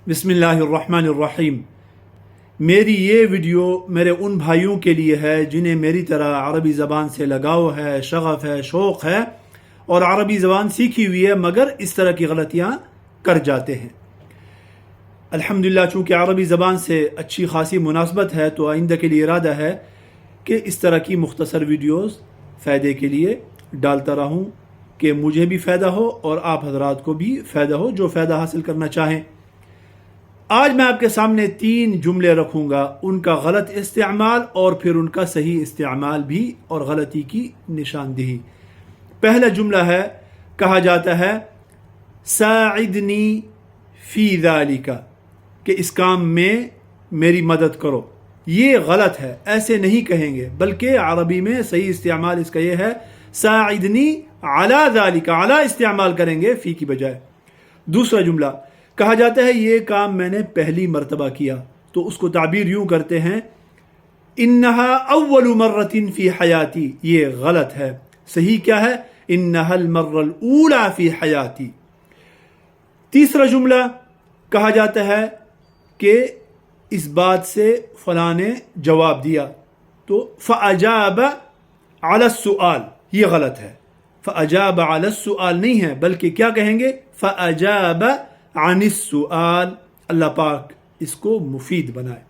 बिस्मिल्लाहिर्रहमानिर्रहीम। मेरी ये वीडियो मेरे उन भाइयों के लिए है जिन्हें मेरी तरह अरबी ज़बान से लगाव है, शगफ़ है, शौक़ है और अरबी ज़बान सीखी हुई है मगर इस तरह की गलतियाँ कर जाते हैं। अल्हम्दुलिल्लाह चूँकि अरबी ज़बान से अच्छी खासी मुनासबत है तो आइंदा के लिए इरादा है कि इस तरह की मुख्तसर वीडियोस फ़ायदे के लिए डालता रहूँ कि मुझे भी फ़ायदा हो और आप हज़रात को भी फ़ायदा हो जो फ़ायदा हासिल करना चाहें। आज मैं आपके सामने 3 जुमले रखूँगा, उनका गलत इस्तेमाल और फिर उनका सही इस्तेमाल भी और गलती की निशानदेही। पहला जुमला है, कहा जाता है साइदनी फ़ी ज़ालिका, कि इस काम में मेरी मदद करो। ये गलत है, ऐसे नहीं कहेंगे, बल्कि अरबी में सही इस्तेमाल इसका ये है साइदनी अला ज़ालिका, अला इस्तेमाल करेंगे फ़ी की बजाय। दूसरा जुमला, कहा जाता है ये काम मैंने पहली मर्तबा किया, तो उसको ताबीर यूँ करते हैं इन्नहा अव्वलु मर्रतिन फ़ी हयाती। ये गलत है, सही क्या है इन्नहल मर्रल ऊला फ़ी हयाती। तीसरा जुमला, कहा जाता है कि इस बात से फलां ने जवाब दिया, तो फ़अजाब अला सुआल, ये गलत है। फ़अजाब अला सुआल नहीं है, बल्कि क्या कहेंगे फ़अजाब अनिस सुआल। अल्लाह पाक इसको मुफीद बनाए।